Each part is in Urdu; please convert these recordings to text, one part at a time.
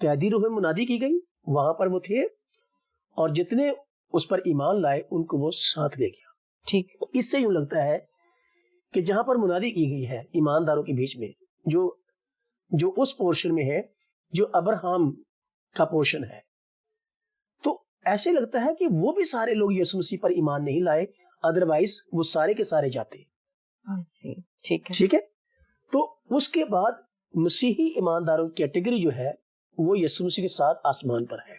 قیدی روح میں منادی کی گئی، وہاں پر وہ تھے، اور جتنے اس پر ایمان لائے ان کو وہ ساتھ لے گیا. ٹھیک. اس سے یوں لگتا ہے کہ جہاں پر منادی کی گئی ہے ایمانداروں کے بیچ میں، جو اس پورشن میں ہے جو ابراہم کا پورشن ہے، تو ایسے لگتا ہے کہ وہ بھی سارے لوگ یسوع مسیح پر ایمان نہیں لائے، ادروائز وہ سارے کے سارے جاتے. ٹھیک ہے. تو اس کے بعد مسیحی ایمانداروں کی کیٹیگری جو ہے وہ یسوع مسیح کے ساتھ آسمان پر ہے.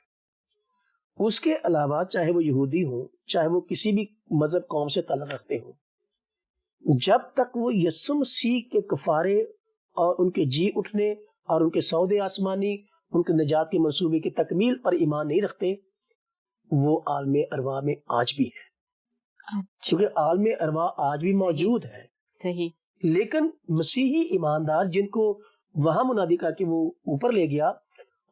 اس کے علاوہ چاہے وہ یہودی ہوں، چاہے وہ کسی بھی مذہب قوم سے تعلق رکھتے ہوں، جب تک وہ یسوع مسیح کے کفارے اور ان کے جی اٹھنے اور ان کے سودے آسمانی، ان کے نجات کے منصوبے کی تکمیل پر ایمان نہیں رکھتے، وہ عالم ارواح میں آج بھی ہے. کیونکہ عالم ارواح آج بھی موجود ہے. صحیح. لیکن مسیحی ایماندار جن کو وہاں منادی کر کے وہ اوپر لے گیا،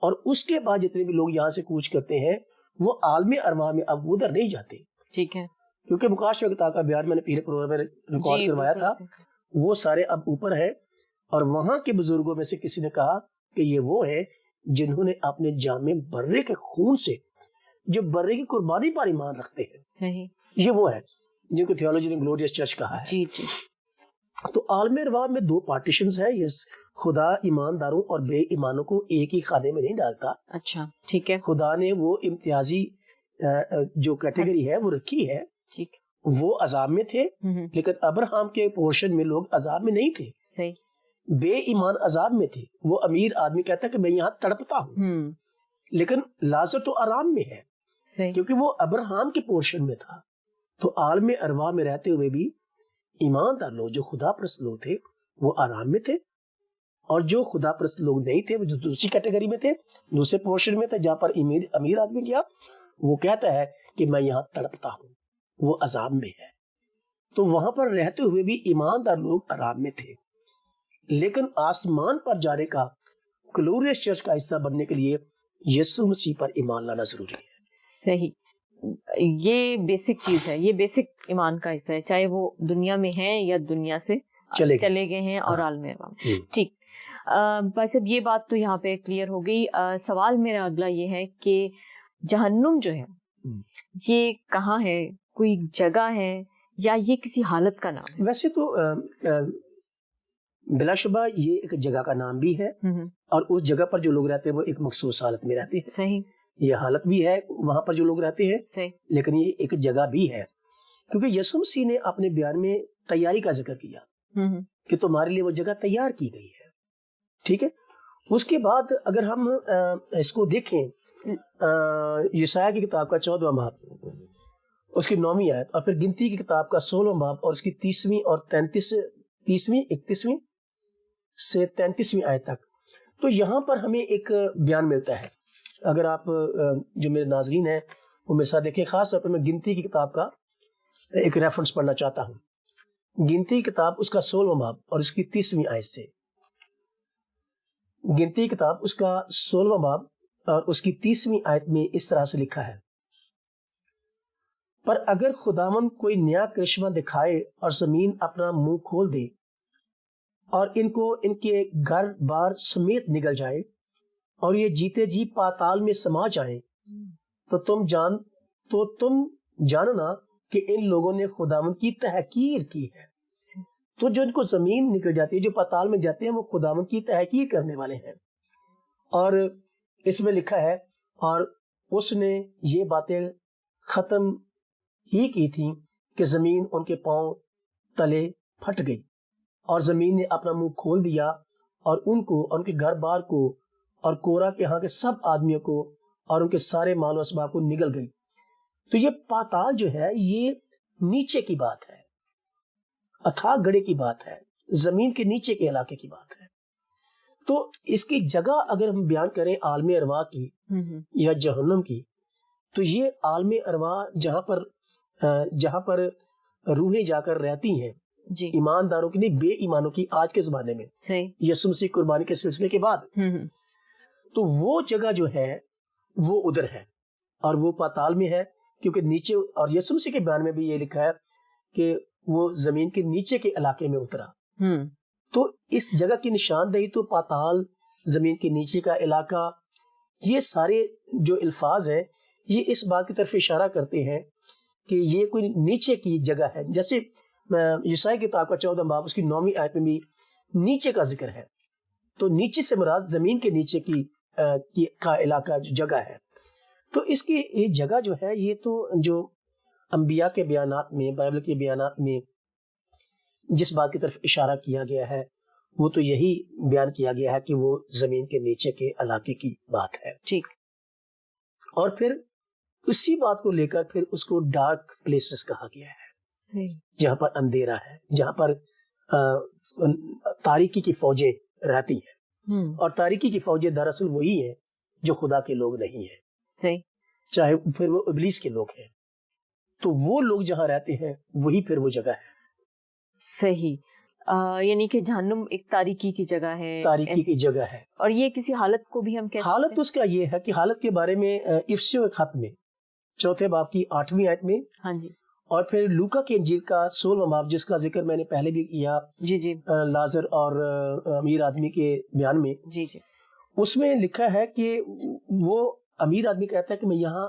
اور اس کے بعد جتنے بھی لوگ یہاں سے کوچ کرتے ہیں وہ عالم ارواح میں اب ادھر نہیں جاتے. ٹھیک ہے. کیونکہ مکاشفہ کا بیان میں نے پہلے پروگرام میں ریکارڈ کروایا تھا، وہ سارے اب اوپر ہیں. اور وہاں کے بزرگوں میں سے کسی نے کہا کہ یہ وہ ہیں جنہوں نے اپنے جامع برے کے خون سے، جو برے کی قربانی پر ایمان رکھتے ہیں. صحیح. یہ وہ ہے جن کو تھیولوجی نے گلوریس چرچ کہا ہے. جی. تو عالم ارواح میں دو پارٹیشنز ہیں. یہ خدا ایمانداروں اور بے ایمانوں کو ایک ہی خانے میں نہیں ڈالتا. اچھا. ٹھیک ہے. خدا نے وہ امتیازی جو کیٹیگری ہے وہ رکھی ہے. ٹھیک. وہ عذاب میں تھے، لیکن ابراہم کے پورشن میں لوگ عذاب میں نہیں تھے. صحیح. بے ایمان عذاب میں تھے. وہ امیر آدمی کہتا ہے کہ میں یہاں تڑپتا ہوں، لیکن لازر تو آرام میں ہے. صحیح. کیونکہ وہ ابراہم کے پورشن میں تھا. تو عالم ارواح میں رہتے ہوئے بھی ایماندار لوگ جو خدا پرست لوگ تھے وہ آرام میں تھے، اور جو خدا پرست لوگ نہیں تھے وہ جو دوسری کیٹیگری میں تھے، دوسرے پورشن میں تھے، جہاں پر امیر آدمی گیا وہ کہتا ہے کہ میں یہاں تڑپتا ہوں، وہ عذاب میں ہے. تو وہاں پر رہتے ہوئے بھی ایماندار لوگ آرام میں تھے. لیکن آسمان پر جانے کا، گلوریس چرچ کا حصہ بننے کے لیے یسوع مسیح پر ایمان لانا ضروری ہے. صحیح. یہ بیسک چیز ہے، یہ بیسک ایمان کا حصہ ہے، چاہے وہ دنیا میں ہیں یا دنیا سے چلے گئے ہیں اور عالم ارواح میں. ٹھیک. بھائی صاحب یہ بات تو یہاں پہ کلیئر ہو گئی. سوال میرا اگلا یہ ہے کہ جہنم جو ہے یہ کہاں ہے؟ کوئی جگہ ہے یا یہ کسی حالت کا نام ہے؟ ویسے تو بلا شبہ یہ ایک جگہ کا نام بھی ہے، اور اس جگہ پر جو لوگ رہتے ہیں وہ ایک مخصوص حالت میں رہتے ہیں. صحیح. یہ حالت بھی ہے وہاں پر جو لوگ رہتے ہیں. صحیح. لیکن یہ ایک جگہ بھی ہے، کیونکہ یسوع مسیح نے اپنے بیان میں تیاری کا ذکر کیا کہ تمہارے لیے وہ جگہ تیار کی گئی ہے. ٹھیک ہے. اس کے بعد اگر ہم اس کو دیکھیں، یسایہ کی کتاب کا 14واں باب، اس کی 9ویں آیت، اور پھر گنتی کی کتاب کا 16واں باب اور اس کی 30ویں اور 31ویں سے 33ویں آیت تک، تو یہاں پر ہمیں ایک بیان ملتا ہے. اگر آپ جو میرے ناظرین ہیں وہ میرے ساتھ دیکھیں، خاص طور پر میں گنتی کی کتاب کا ایک ریفرنس پڑھنا چاہتا ہوں. گنتی کی کتاب اس کا 16واں باب اور اس کی 30ویں آیت سے. گنتی کی کتاب اس کا 16واں باب اور اس کی 30ویں آیت میں اس طرح سے لکھا ہے: پر اگر خداوند کوئی نیا کرشمہ دکھائے اور زمین اپنا منہ کھول دے اور ان کو ان کے گھر بار سمیت نگل جائے اور یہ جیتے جی پاتال میں سما جائیں، تو تم جاننا کہ ان لوگوں نے خداوند کی تحقیر کی ہے. تو جو ان کو زمین نکل جاتی ہے، جو پاتال میں جاتے ہیں، وہ خداوند کی تحقیر کرنے والے ہیں. اور اس میں لکھا ہے، اور اس نے یہ باتیں ختم ہی کی تھی کہ زمین ان کے پاؤں تلے پھٹ گئی، اور زمین نے اپنا منہ کھول دیا اور ان کو اور ان کے گھر بار کو اور کورا کے ہاں کے سب آدمیوں کو اور ان کے سارے مال و اسباب کو نگل گئی. تو یہ پاتال جو ہے یہ نیچے کی بات ہے، اتھاہ گڑھے کی بات ہے، زمین کے نیچے کے علاقے کی بات ہے. تو اس کی جگہ اگر ہم بیان کریں عالم ارواح کی یا جہنم کی، تو یہ عالم ارواح جہاں پر روحیں جا کر رہتی ہیں، جی، ایمانداروں کی نہیں، بے ایمانوں کی. آج کے زمانے میں یسوع مسیح قربانی کے سلسلے کے بعد تو وہ جگہ جو ہے وہ ادھر ہے اور وہ پاتال میں ہے، کیونکہ نیچے، اور یسوع مسیح کے بیان میں بھی یہ لکھا ہے کہ وہ زمین کے نیچے کے علاقے میں اترا. تو اس جگہ کی نشاندہی تو پاتال، زمین کے نیچے کا علاقہ، یہ سارے جو الفاظ ہیں یہ اس بات کی طرف اشارہ کرتے ہیں کہ یہ کوئی نیچے کی جگہ ہے. جیسے یسائی کتاب کا 14 باب اس کی 9ویں آیت میں بھی نیچے کا ذکر ہے. تو نیچے سے مراد زمین کے نیچے کا علاقہ جو جگہ ہے. تو اس کی یہ جگہ جو ہے یہ تو جو انبیاء کے بیانات میں، بائبل کے بیانات میں جس بات کی طرف اشارہ کیا گیا ہے وہ تو یہی بیان کیا گیا ہے کہ وہ زمین کے نیچے کے علاقے کی بات ہے. ٹھیک. اور پھر اسی بات کو لے کر پھر اس کو ڈارک پلیسز کہا گیا ہے. صحیح. جہاں پر اندھیرا ہے، جہاں پر تاریکی کی فوجیں رہتی ہیں. اور تاریکی کی فوجیں دراصل وہی ہیں جو خدا کے لوگ نہیں ہیں. صحیح. چاہے پھر وہ ابلیس کے لوگ ہیں. تو وہ لوگ جہاں رہتے ہیں وہی پھر وہ جگہ ہے. صحیح. یعنی کہ جہنم ایک تاریکی کی جگہ ہے، تاریکی کی جگہ ہے. اور یہ کسی حالت کو بھی ہم کہہ سکتے ہیں. حالت اس کا یہ ہے کہ حالت کے بارے میں افسیوں کے خط میں 4 باب کی 8ویں آیت میں، ہاں جی، اور پھر لوکا کی انجیل کا 16واں باب جس کا ذکر میں نے پہلے بھی کیا، جی جی، لازر اور امیر آدمی کے بیان میں، جی جی، اس میں لکھا ہے کہ وہ امیر آدمی کہتا ہے کہ میں یہاں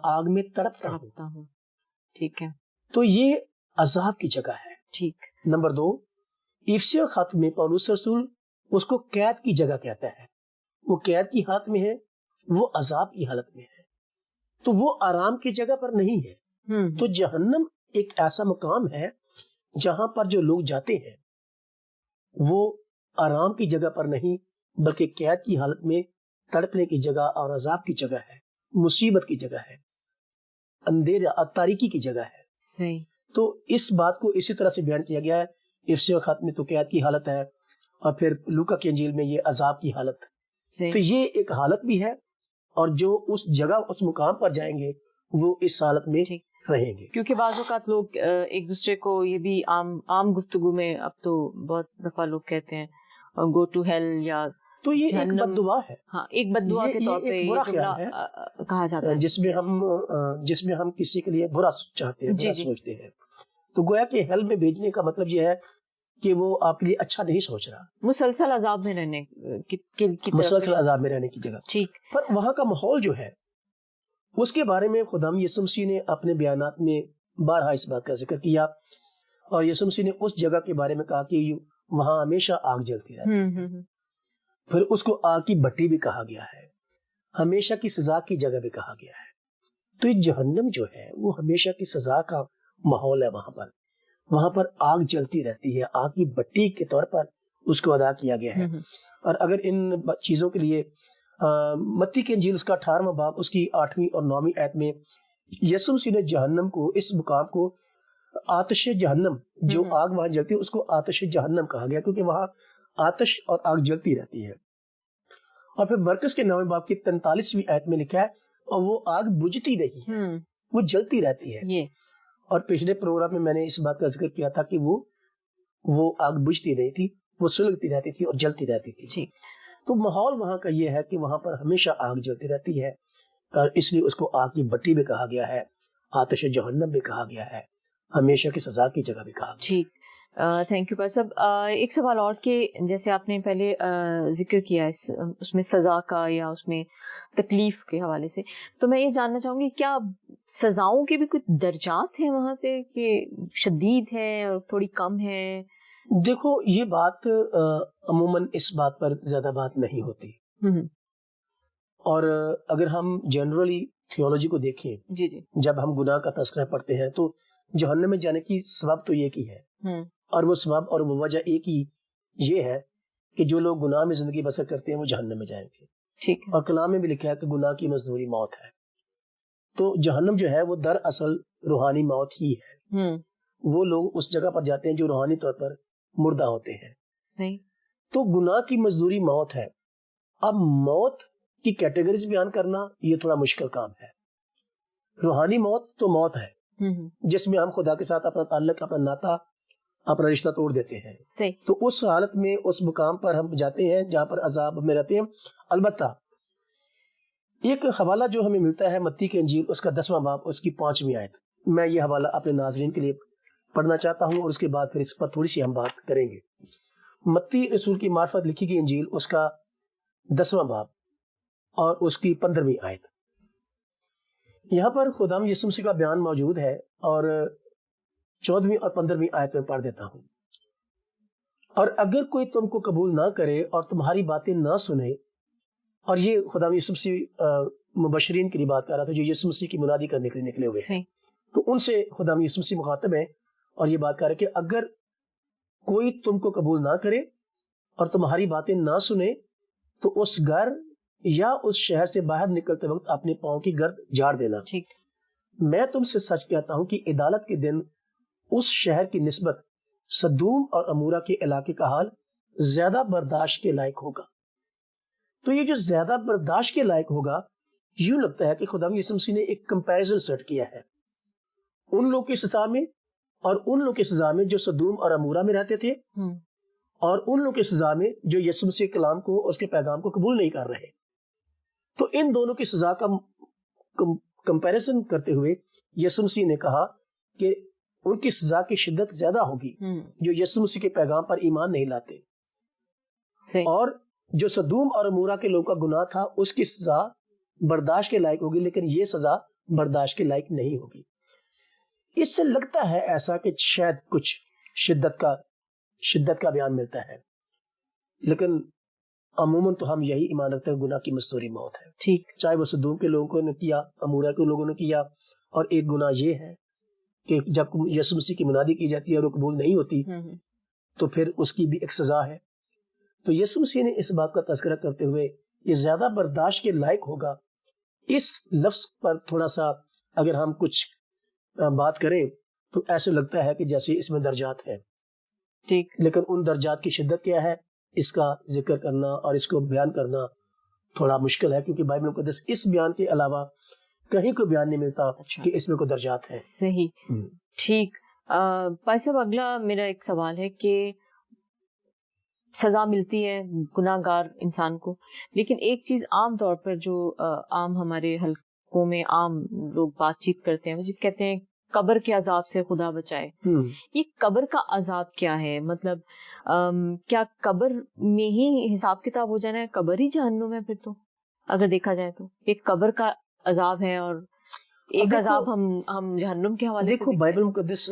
آگ میں تڑپتا ہوں. ٹھیک ہے. تو یہ عذاب کی جگہ ہے. ٹھیک. نمبر 2، افسیوں خط میں پولس رسول اس کو قید کی جگہ کہتا ہے. وہ قید کی حالت میں ہے، وہ عذاب کی حالت میں ہے. تو وہ آرام کی جگہ پر نہیں ہے. تو جہنم ایک ایسا مقام ہے جہاں پر جو لوگ جاتے ہیں وہ آرام کی جگہ پر نہیں بلکہ قید کی حالت میں تڑپنے کی جگہ اور عذاب کی جگہ ہے، مصیبت کی جگہ ہے، اندھیرا اور تاریکی کی جگہ ہے. صحیح. تو اس بات کو اسی طرح سے بیان کیا گیا ہے. افسیوں خط میں تو قید کی حالت ہے، اور پھر لوکا کی انجیل میں یہ عذاب کی حالت. تو یہ ایک حالت بھی ہے، اور جو اس جگہ اس مقام پر جائیں گے وہ اس حالت میں رہیں گے. کیونکہ بعض اوقات لوگ ایک دوسرے کو یہ بھی عام گفتگو میں اب تو بہت دفعہ لوگ کہتے ہیں گو ٹو ہیل، یا تو یہ ایک بد دعا ہے. ہاں، ایک بد دعا کے طور پہ برا خیال ہے کہا جاتا ہے، جس میں ہم کسی کے لیے برا چاہتے ہیں، برا سوچتے ہیں. تو گویا کہ ہیل میں بھیجنے کا مطلب یہ ہے کہ وہ آپ کے لیے اچھا نہیں سوچ رہا. مسلسل عذاب میں رہنے مسلسل عذاب میں رہنے کی جگہ. ٹھیک. پر وہاں کا ماحول جو ہے اس کے بارے میں خدا یسوع مسیح نے اپنے بیانات میں بارہا اس بات کا ذکر کیا، اور یسوع مسیح نے اس جگہ کے بارے میں کہا کہ وہاں ہمیشہ آگ جلتی رہتی ہے. پھر اس کو آگ کی بٹی بھی کہا گیا ہے، ہمیشہ کی سزا کی جگہ بھی کہا گیا ہے. تو یہ جہنم جو ہے وہ ہمیشہ کی سزا کا ماحول ہے. وہاں پر آگ جلتی رہتی ہے، آگ کی بٹی کے طور پر اس کو ادا کیا گیا ہے. اور اگر ان چیزوں کے لیے متی کی انجیل اس کا 18واں باب اس کی 8ویں اور 9ویں آیت میں یسوع مسیح نے جہنم کو، اس مقام کو آتش جہنم، جو آگ وہاں جلتی ہے اس کو آتش جہنم کہا گیا، کیونکہ وہاں آتش اور آگ جلتی رہتی ہے. اور پھر مرکز کے 9ویں باب کی 43ویں آیت میں لکھا ہے اور وہ آگ بجھتی نہیں ہے، وہ جلتی رہتی ہے. اور پچھلے پروگرام میں نے اس بات کا ذکر کیا تھا کہ وہ آگ بجھتی نہیں تھی، وہ سلگتی رہتی تھی اور جلتی رہتی تھی. تو ماحول وہاں کا یہ ہے کہ وہاں پر ہمیشہ آگ جلتی رہتی ہے، اس لیے اس کو آگ کی بٹی بھی کہا گیا ہے، آتش جہنم بھی کہا گیا ہے، ہمیشہ کی سزا کی جگہ بھی کہا گیا. ٹھیک. تھینک یو پاس صاحب. ایک سوال اور کہ جیسے آپ نے پہلے ذکر کیا اس میں سزا کا یا اس میں تکلیف کے حوالے سے، تو میں یہ جاننا چاہوں گی کیا سزاؤں کے بھی کچھ درجات ہیں وہاں پہ کہ شدید ہے اور تھوڑی کم ہے؟ دیکھو یہ بات عموماً اس بات پر زیادہ بات نہیں ہوتی. اور اگر ہم جنرلی تھیولوجی کو دیکھیں، جی جی، جب ہم گناہ کا تذکرہ پڑھتے ہیں تو جہنم میں جانے کی سبب تو ایک ہی ہے، اور وہ سبب اور وہ وجہ ایک ہی یہ ہے کہ جو لوگ گناہ میں زندگی بسر کرتے ہیں وہ جہنم میں جائیں گے. ٹھیک. اور کلام میں بھی لکھا ہے کہ گناہ کی مزدوری موت ہے. تو جہنم جو ہے وہ دراصل روحانی موت ہی ہے. وہ لوگ اس جگہ پر جاتے ہیں جو روحانی طور پر مردہ ہوتے ہیں. صحیح. تو گناہ کی مزدوری موت ہے. اب موت کی کیٹیگریز بیان کرنا یہ تھوڑا مشکل کام ہے. روحانی موت تو موت ہے جس میں ہم خدا کے ساتھ اپنا تعلق، اپنا ناطہ، اپنا رشتہ توڑ دیتے ہیں. صحیح. تو اس حالت میں اس مقام پر ہم جاتے ہیں جہاں پر عذاب میں رہتے ہیں. البتہ ایک حوالہ جو ہمیں ملتا ہے متی کی انجیل اس کا 10واں باب اس کی 5ویں آیت، میں یہ حوالہ اپنے ناظرین کے لیے پڑھنا چاہتا ہوں اور اس کے بعد پھر اس پر تھوڑی سی ہم بات کریں گے. متی رسول کی معرفت لکھی گئی انجیل اس کا 10واں باب اور اس کی 15ویں آیت. یہاں پر خداوند یسوع مسیح کا بیان موجود ہے اور 14ویں اور 15ویں آیت میں پڑھ دیتا ہوں. اور اگر کوئی تم کو قبول نہ کرے اور تمہاری باتیں نہ سنے، اور یہ خداوند یسوع مسیح مبشرین کی بات کر رہا تھا جو یسوع مسیح کی منادی کرنے کے لیے نکلے ہوئے ہیں، تو ان سے خداوند یسوع مسیح مخاطب ہے اور یہ بات کر رہا ہے کہ اگر کوئی تم کو قبول نہ کرے اور تمہاری باتیں نہ سنے تو اس گھر یا اس شہر سے باہر نکلتے وقت اپنے پاؤں کی گرد جھاڑ دینا. میں تم سے سچ کہتا ہوں کہ عدالت کے دن اس شہر کی نسبت سدوم اور امورا کے علاقے کا حال زیادہ برداشت کے لائق ہوگا. تو یہ جو زیادہ برداشت کے لائق ہوگا، یوں لگتا ہے کہ خداوند یسوع مسیح نے ایک کمپیریزن سیٹ کیا ہے ان لوگوں کی سزا میں اور ان لوگوں کی سزا میں جو سدوم اور امورا میں رہتے تھے، اور ان لوگوں کی سزا میں جو یسوع مسیح کے کلام کو، اس کے پیغام کو قبول نہیں کر رہے. تو ان دونوں کی سزا کا کمپیریزن کرتے ہوئے یسوع مسیح نے کہا کہ ان کی سزا کی شدت زیادہ ہوگی جو یسوع مسیح کے پیغام پر ایمان نہیں لاتے، اور جو سدوم اور امورا کے لوگوں کا گناہ تھا اس کی سزا برداشت کے لائق ہوگی، لیکن یہ سزا برداشت کے لائق نہیں ہوگی. اس سے لگتا ہے ایسا کہ شاید کچھ شدت کا بیان ملتا ہے، لیکن عموماً تو ہم یہی ایمان رکھتے ہیں گناہ کی مستوری موت ہے. ٹھیک، چاہے وہ سدوم کے لوگوں نے کیا، امورا کے لوگوں نے کیا. اور ایک گناہ یہ ہے کہ جب یسوع مسیح کی منادی کی جاتی ہے اور وہ قبول نہیں ہوتی تو پھر اس کی بھی ایک سزا ہے. تو یسوع مسیح نے اس بات کا تذکرہ کرتے ہوئے یہ زیادہ برداشت کے لائق ہوگا، اس لفظ پر تھوڑا سا اگر ہم کچھ بات کریں تو ایسے لگتا ہے کہ جیسے اس میں درجات ہیں. ٹھیک، لیکن ان درجات کی شدت کیا ہے اس کا ذکر کرنا اور اس کو بیان کرنا تھوڑا مشکل ہے، کیونکہ بائبل مقدس اس بیان کے علاوہ کہیں کوئی بیان نہیں ملتا کہ اس میں کوئی درجات ہیں. صحیح، ٹھیک. بھائی صاحب، اگلا میرا ایک سوال ہے کہ سزا ملتی ہے گناہ گار انسان کو، لیکن ایک چیز عام طور پر جو عام ہمارے حلقوں میں عام لوگ بات چیت کرتے ہیں وہ کہتے ہیں قبر کے عذاب سے خدا بچائے. یہ قبر کا عذاب کیا ہے؟ مطلب کیا قبر میں ہی حساب کتاب ہو جانا ہے؟ قبر ہی جہنم ہے پھر تو اگر دیکھا جائے تو ایک قبر کا عذاب ہے اور ایک عذاب ہم جہنم کے حوالے سے دیکھو بائبل مقدس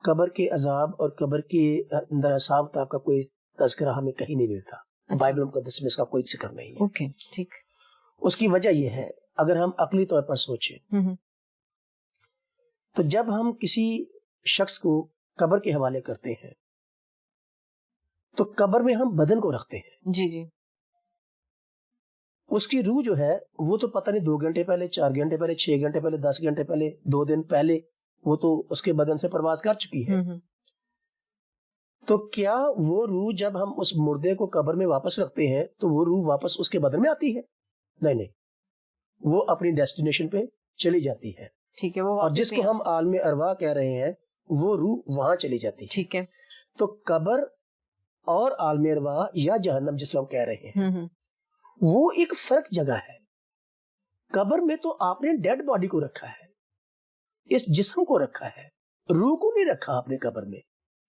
قبر کے عذاب اور قبر کے اندر حساب کتاب کا کوئی تذکرہ ہمیں کہیں نہیں ملتا. بائبل مقدس میں اس کا کوئی ذکر نہیں ہے. اوکے، ٹھیک. اس کی وجہ یہ ہے، اگر ہم عقلی طور پر سوچیں تو جب ہم کسی شخص کو قبر کے حوالے کرتے ہیں تو قبر میں ہم بدن کو رکھتے ہیں. جی. اس کی روح جو ہے وہ تو پتہ نہیں 2 گھنٹے پہلے، 4 گھنٹے پہلے، 6 گھنٹے پہلے، 10 گھنٹے پہلے، 2 دن پہلے وہ تو اس کے بدن سے پرواز کر چکی ہے. تو کیا وہ روح جب ہم اس مردے کو قبر میں واپس رکھتے ہیں تو وہ روح واپس اس کے بدن میں آتی ہے؟ نہیں، وہ اپنی ڈیسٹینیشن پہ چلی جاتی ہے. ٹھیک ہے، اور جس کو ہم عالم ارواح کہہ رہے ہیں وہ روح وہاں چلی جاتی ہے. ٹھیک ہے. تو قبر اور عالم ارواح یا جہنم جس کو ہم کہہ رہے ہیں وہ ایک فرق جگہ ہے. قبر میں تو آپ نے ڈیڈ باڈی کو رکھا ہے، اس جسم کو رکھا ہے، روح کو نہیں رکھا آپ نے قبر میں.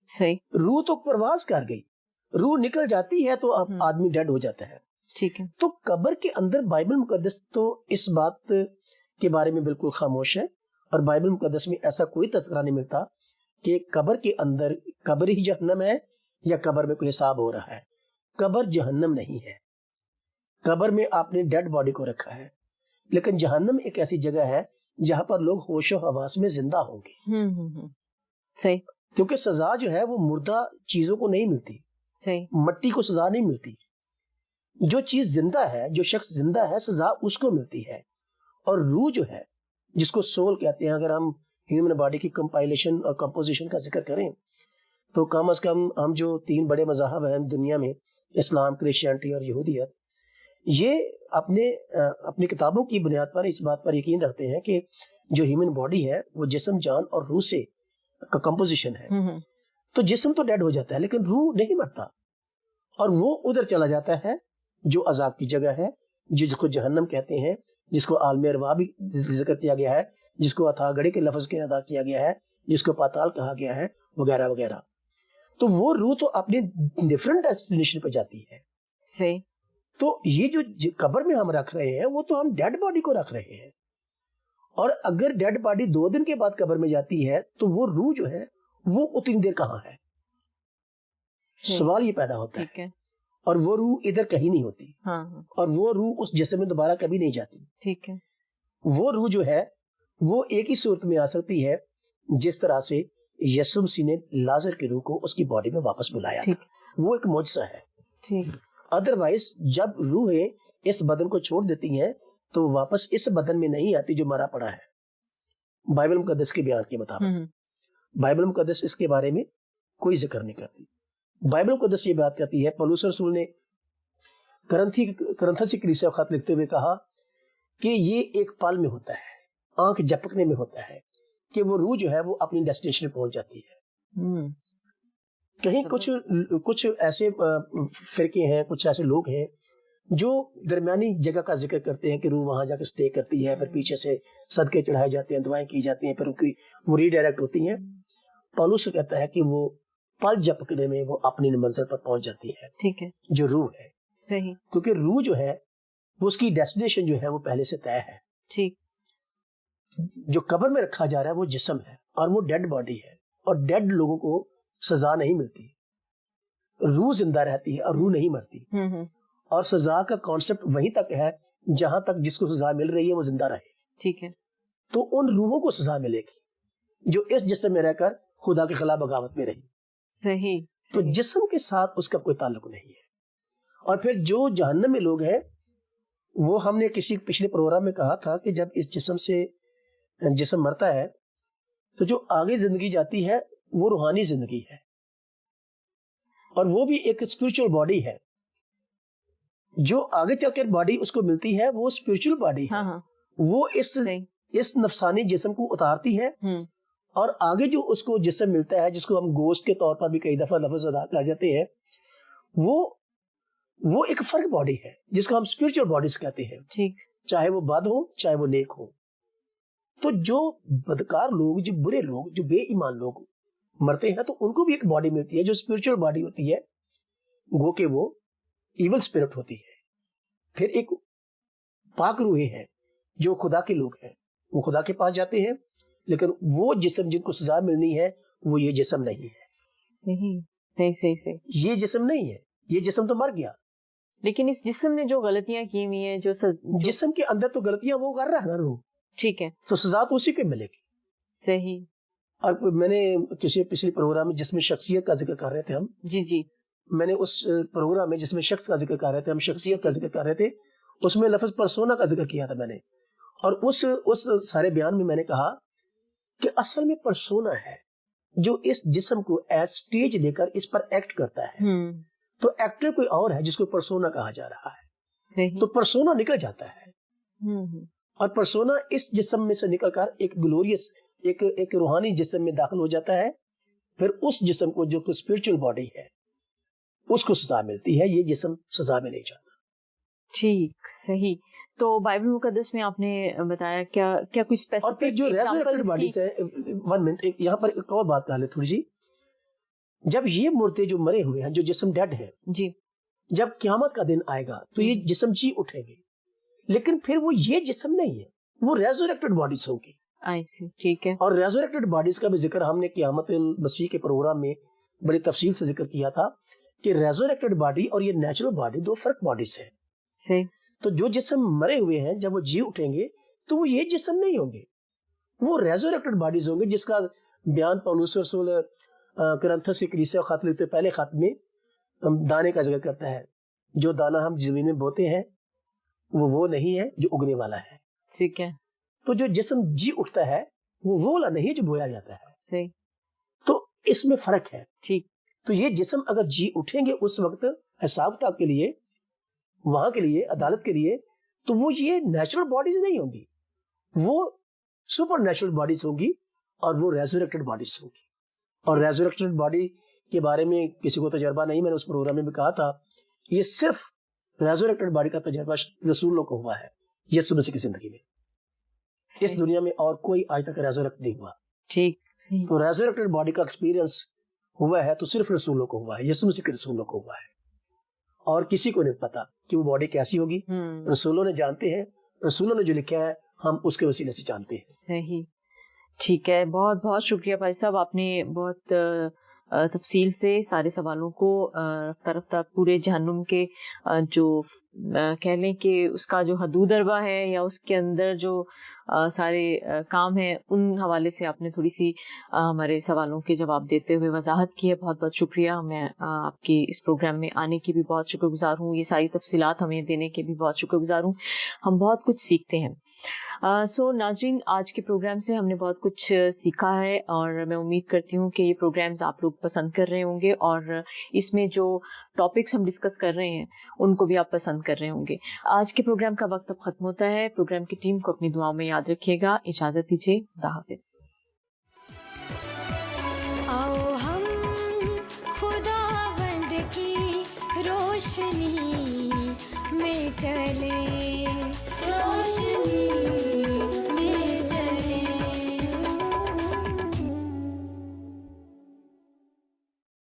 صحیح. روح تو پرواز کر گئی، روح نکل جاتی ہے تو آدمی ڈیڈ ہو جاتا ہے. ٹھیک ہے. تو قبر کے اندر بائبل مقدس تو اس بات کے بارے میں بالکل خاموش ہے، اور بائبل مقدس میں ایسا کوئی تذکرہ نہیں ملتا کہ قبر کے اندر قبر ہی جہنم ہے یا قبر میں کوئی حساب ہو رہا ہے. قبر جہنم نہیں ہے. قبر میں آپ نے ڈیڈ باڈی کو رکھا ہے، لیکن جہنم ایک ایسی جگہ ہے جہاں پر لوگ ہوش و حواس میں زندہ ہوں گے. صحیح. کیونکہ سزا جو ہے وہ مردہ چیزوں کو نہیں ملتی. صحیح. مٹی کو سزا نہیں ملتی. جو چیز زندہ ہے، جو شخص زندہ ہے، سزا اس کو ملتی ہے. اور روح جو ہے جس کو سول کہتے ہیں، اگر ہم ہیومن باڈی کی کمپائلیشن اور کمپوزیشن کا ذکر کریں تو کم از کم ہم جو 3 بڑے مذاہب ہیں دنیا میں، اسلام، کرسچینٹی اور یہودیت، یہ اپنی کتابوں کی بنیاد پر اس بات پر یقین رکھتے ہیں کہ جو ہیومن باڈی ہے وہ جسم، جان اور روح سے کا کمپوزیشن ہے. تو جسم تو ڈیڈ ہو جاتا ہے لیکن روح نہیں مرتا، اور وہ ادھر چلا جاتا ہے جو عذاب کی جگہ ہے، جس کو جہنم کہتے ہیں، جس کو عالم ارواح بھی ذکر کیا گیا ہے، جس کو اتھا گڑھے کے لفظ کے ادا کیا گیا ہے، جس کو پاتال کہا گیا ہے، وغیرہ وغیرہ. تو وہ روح تو اپنی ڈیفرنٹ ڈیسٹینیشن پہ جاتی ہے. صحیح. تو یہ جو قبر میں ہم رکھ رہے ہیں وہ تو ہم ڈیڈ باڈی کو رکھ رہے ہیں, اور اگر ڈیڈ باڈی 2 دن کے بعد قبر میں جاتی ہے تو وہ روح جو ہے وہ اتنی دیر کہاں ہے؟ سوال یہ پیدا ہوتا ہے. اور وہ روح ادھر کہیں نہیں ہوتی, اور وہ روح اس جسم میں دوبارہ کبھی نہیں جاتی. ٹھیک ہے. وہ روح جو ہے وہ ایک ہی صورت میں آ سکتی ہے جس طرح سے یسوع مسیح نے لازر کی روح کو اس کی باڈی میں واپس بلایا تھا, وہ ایک معجزہ ہے. ادروائز جب روحیں اس بدن کو چھوڑ دیتی ہیں تو واپس اس بدن میں نہیں آتی جو مرا پڑا ہے. بائبل مقدس کے بیان کے مطابق بائبل مقدس اس کے بارے میں کوئی ذکر نہیں کرتی. بائبل مقدس یہ بات کہتی ہے, پولس رسول نے کرنتھس کی کلیسیا کو خط لکھتے ہوئے کہا کہ یہ ایک پل میں ہوتا ہے, آنکھ جھپکنے میں ہوتا ہے کہ وہ روح جو ہے وہ اپنی ڈیسٹینیشن پہ پہنچ جاتی ہے. کہیں کچھ ایسے فرقے ہیں, کچھ ایسے لوگ ہیں جو درمیانی جگہ کا ذکر کرتے ہیں کہ روح وہاں جا کے سٹے کرتی ہے, پھر پیچھے سے صدقے چڑھائے جاتے ہیں, دعائیں کی جاتی ہیں, پھر ان کی وہ ری ڈائریکٹ ہوتی ہیں. پولس کہتا ہے کہ وہ پل جھپکنے میں وہ اپنی منزل پر پہنچ جاتی ہے. ٹھیک ہے. جو روح ہے صحیح, کیونکہ روح جو ہے وہ اس کی ڈیسٹینیشن جو ہے وہ پہلے سے طے ہے. ٹھیک. جو قبر میں رکھا جا رہا ہے وہ جسم ہے اور وہ ڈیڈ باڈی ہے, اور ڈیڈ لوگوں کو سزا نہیں ملتی, روح زندہ رہتی ہے اور روح نہیں مرتی. اور سزا کا کانسیپٹ وہیں تک ہے جہاں تک جس کو سزا مل رہی ہے وہ زندہ رہے. ٹھیک ہے. تو ان روحوں کو سزا ملے گی جو اس جسم میں رہ کر خدا کے خلاف بغاوت میں رہی. صحیح. تو جسم کے ساتھ اس کا کوئی تعلق نہیں ہے. اور پھر جو جہنم میں لوگ ہیں وہ ہم نے کسی پچھلے پروگرام میں کہا تھا کہ جب اس جسم سے جسم مرتا ہے تو جو آگے زندگی جاتی ہے وہ روحانی زندگی ہے, اور وہ بھی ایک اسپرچل باڈی ہے. جو آگے چل کر باڈی اس کو ملتی ہے وہ اسپرچل باڈی ہے. وہ اس نفسانی جسم کو اتارتی ہے, اور آگے جو اس کو جسم ملتا ہے جس کو ہم گوشت کے طور پر بھی کئی دفعہ لفظ ادا کر جاتے ہیں, وہ ایک فرق باڈی ہے جس کو ہم اسپرچل باڈیز کہتے ہیں. ٹھیک. چاہے وہ بد ہو چاہے وہ نیک ہو. تو جو بدکار لوگ, جو برے لوگ, جو بے ایمان لوگ مرتے ہیں تو ان کو بھی ایک باڈی ملتی ہے جو اسپرچل باڈی ہوتی ہے, گو کہ وہ ایول اسپرٹ ہوتی ہے. پھر ایک پاک روحیں ہیں جو خدا کے لوگ ہیں, وہ خدا کے پاس جاتے ہیں, لیکن وہ جسم جن کو سزا ملنی ہے وہ یہ جسم نہیں ہے. صحیح. یہ جسم نہیں ہے, یہ جسم تو مر گیا. لیکن اس جسم نے جو غلطیاں کی ہوئی ہیں, جو جسم کے اندر تو غلطیاں وہ کر رہا ہے نا روح. ٹھیک ہے. تو سزا تو اسی کو ملے گی. صحیح. اور میں نے کسی پچھلے پروگرام میں جس میں شخصیت کا ذکر کر رہے تھے ہم, جی میں نے اس پروگرام میں جس میں شخص کا ذکر کر رہے تھے, ہم شخصیت کا ذکر کر رہے تھے, اس میں لفظ پرسونا کا ذکر کیا تھا میں نے. اور اس سارے بیان میں نے کہا کہ اصل میں پرسونا ہے جو اس جسم کو ایز سٹیج لے کر اس پر ایکٹ کرتا ہے. تو ایکٹر کوئی اور ہے جس کو پرسونا کہا جا رہا ہے. تو پرسونا نکل جاتا ہے, اور پرسونا اس جسم میں سے نکل کر ایک گلوریس ایک روحانی جسم میں داخل ہو جاتا ہے. پھر اس جسم کو جو اسپرچل باڈی ہے اس کو سزا ملتی ہے, یہ جسم سزا میں نہیں جاتا. ٹھیک. صحیح. تو بائبل مقدس میں آپ نے بتایا کیا کوئی اسپیسیفک, اور پھر جو ریزرریکٹڈ باڈیز ہے, 1 منٹ یہاں پر ایک اور بات کہہ لیں تھوڑی سی. جب یہ مردے جو مرے ہوئے ہیں, جو جسم ڈیڈ ہے, جی, جب قیامت کا دن آئے گا تو یہ جسم جی اٹھیں گے, لیکن پھر وہ یہ جسم نہیں ہے, وہ ریزرریکٹڈ باڈیز ہوں گی. ٹھیک ہے. اور ریزرریکٹڈ باڈیز کا بھی ذکر ہم نے قیامت المسیح کے پروگرام میں بڑی تفصیل سے ذکر کیا تھا کہ ریزرریکٹڈ باڈی اور یہ نیچرل باڈی 2 فرق باڈیز ہیں. صحیح. تو جو جسم مرے ہوئے ہیں جب وہ جی اٹھیں گے تو وہ یہ جسم نہیں ہوں گے, وہ ریزرریکٹڈ باڈیز ہوں گے, جس کا بیان پولس رسول کرنتھس کی کلیسیا خط لکھتے پہلے خط میں دانے کا ذکر کرتا ہے. جو دانا ہم زمین میں بوتے ہیں وہ نہیں ہے جو اگنے والا ہے. ٹھیک ہے. تو جو جسم جی اٹھتا ہے وہ والا نہیں ہے جو بویا جاتا ہے. صحیح. تو اس میں فرق ہے. ٹھیک. تو یہ جسم اگر جی اٹھیں گے اس وقت حساب کتاب کے لیے, وہاں کے لیے, عدالت کے لیے, تو وہ یہ نیچرل باڈیز نہیں ہوں گی, وہ سپر نیچرل باڈیز ہوں گی, اور وہ ریزرریکٹڈ باڈیز ہوں گی. اور ریزرریکٹڈ باڈی کے بارے میں کسی کو تجربہ نہیں, میں نے اس پروگرام میں بھی کہا تھا, یہ صرف ریزرریکٹڈ باڈی کا تجربہ رسولوں کو ہوا ہے یسوع مسیح کی زندگی میں. اس دنیا میں اور کوئی آج تک ریزرریکٹ نہیں ہوا. ٹھیک. تو ریزرریکٹڈ باڈی کا ایکسپیرینس ہوا ہے تو صرف رسولوں کو ہوا ہے, یسوع مسیح کے رسولوں کو ہوا ہے. اور کسی کو نہیں پتا کہ وہ باڈی کیسی ہوگی. رسولوں نے جانتے ہیں, رسولوں نے جو لکھا ہے ہم اس کے وسیلے سے جانتے ہیں. صحیح, ٹھیک ہے. بہت بہت شکریہ بھائی صاحب, آپ نے بہت تفصیل سے سارے سوالوں کو رفتہ رفتہ پورے جہنم کے جو کہہ لیں کہ اس کا جو حدود اربع ہے یا اس کے اندر جو سارے کام ہیں ان حوالے سے آپ نے تھوڑی سی ہمارے سوالوں کے جواب دیتے ہوئے وضاحت کی ہے. بہت بہت شکریہ. میں آپ کی اس پروگرام میں آنے کی بھی بہت شکر گزار ہوں, یہ ساری تفصیلات ہمیں دینے کے بھی بہت شکر گزار ہوں. ہم بہت کچھ سیکھتے ہیں. سو ناظرین, آج کے پروگرام سے ہم نے بہت کچھ سیکھا ہے اور میں امید کرتی ہوں کہ یہ پروگرامز آپ لوگ پسند کر رہے ہوں گے اور اس میں جو ٹاپکس ہم ڈسکس کر رہے ہیں ان کو بھی آپ پسند کر رہے ہوں گے. آج کے پروگرام کا وقت اب ختم ہوتا ہے. پروگرام کی ٹیم کو اپنی دعاؤں میں یاد رکھیے گا. اجازت دیجیے. خدا حافظ. آؤ ہم خداوند کی روشنی میں چلے.